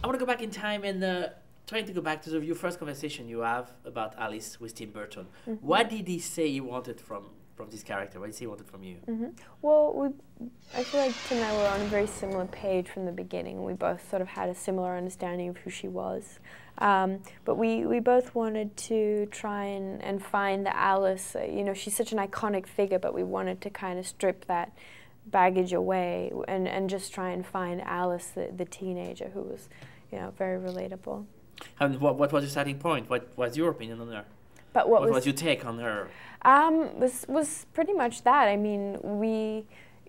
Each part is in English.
want to go back in time and trying to go back to your first conversation you have about Alice with Tim Burton. What did he say he wanted from this character? What did he say he wanted from you? Well, I feel like Tim and I were on a very similar page from the beginning. We both sort of had a similar understanding of who she was. But we both wanted to try and find the Alice. You know, she's such an iconic figure, but we wanted to kind of strip that baggage away and just try and find Alice, the teenager, who was, you know, very relatable. And what was your starting point? What was your opinion on her? But what was your take on her? Was pretty much that. I mean,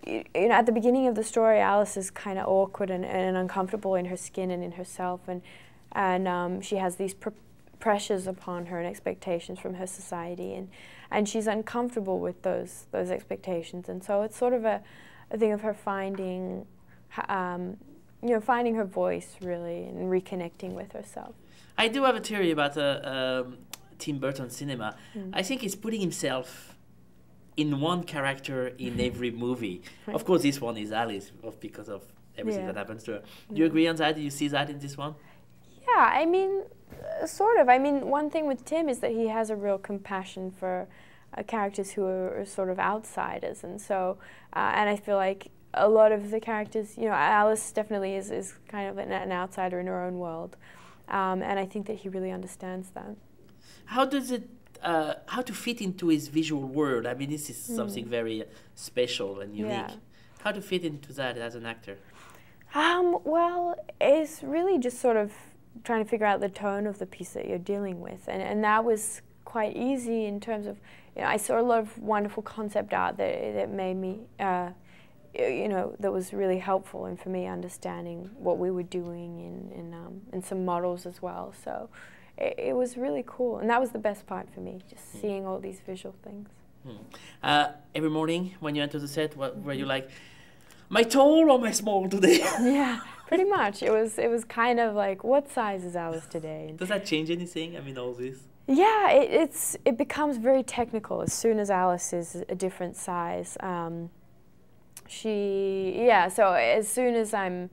you know, at the beginning of the story, Alice is kind of awkward and uncomfortable in her skin and in herself, and she has these pressures upon her and expectations from her society, and she's uncomfortable with those expectations, and so it's sort of a thing of her finding, you know, finding her voice really and reconnecting with herself. I do have a theory about Tim Burton cinema. I think he's putting himself in one character in every movie. Right. Of course, this one is Alice because of everything that happens to her. Do you agree on that? Do you see that in this one? Yeah, I mean, sort of. I mean, one thing with Tim is that he has a real compassion for characters who are sort of outsiders, and so, and I feel like a lot of the characters, you know, Alice definitely is kind of an outsider in her own world, and I think that he really understands that. How does it, how to fit into his visual world? I mean, this is something very special and unique. Yeah. How to fit into that as an actor? Well, it's really just sort of trying to figure out the tone of the piece that you're dealing with, and that was quite easy in terms of, you know, I saw a lot of wonderful concept art that made me, you know, that was really helpful in for me understanding what we were doing in some models as well. So it was really cool, and that was the best part for me, just seeing all these visual things. Every morning when you enter the set, were you like, am I tall or am I small today? Yeah, pretty much. It was kind of like, what size is Alice today? Does that change anything? I mean, all this. Yeah, it becomes very technical as soon as Alice is a different size. So as soon as I'm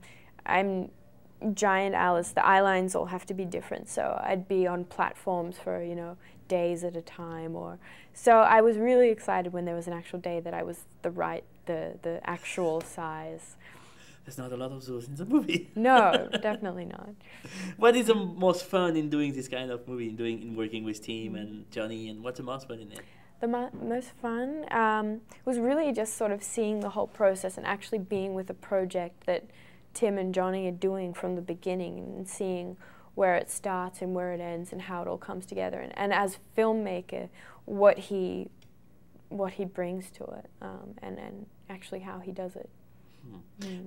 giant Alice, the eye lines all have to be different. So I'd be on platforms for, you know, days at a time, so I was really excited when there was an actual day that I was the actual size. There's not a lot of those in the movie. No, definitely not. What is the most fun in doing this kind of movie, in working with Tim and Johnny, and what's the most fun in it? The most fun was really just sort of seeing the whole process and actually being with a project that Tim and Johnny are doing from the beginning, and seeing where it starts and where it ends and how it all comes together, and as a filmmaker, what he brings to it, and actually how he does it.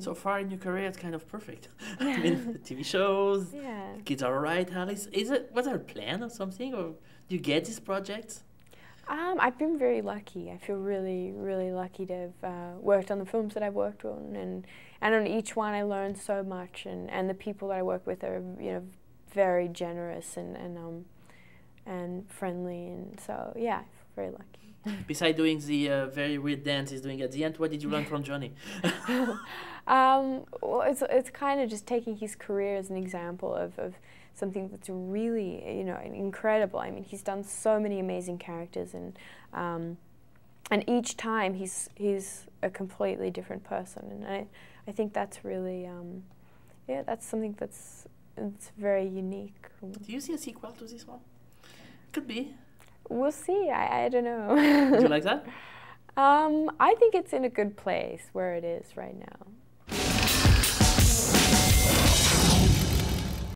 So far in your career, it's kind of perfect. I mean, the TV shows, kids are alright, Alice. Was there a plan or something, or do you get these projects? I've been very lucky. I feel really, really lucky to have worked on the films that I've worked on, and on each one I learned so much, and the people that I work with are, you know, very generous and friendly, and so yeah, I feel very lucky. Besides doing the very weird dance he's doing at the end, what did you learn from Johnny? Well, it's kind of just taking his career as an example of something that's really, you know, incredible. I mean, he's done so many amazing characters, and each time he's a completely different person, and I think that's really, yeah, that's something it's very unique. Do you see a sequel to this one? Could be. We'll see. I don't know. Do you like that? I think it's in a good place where it is right now.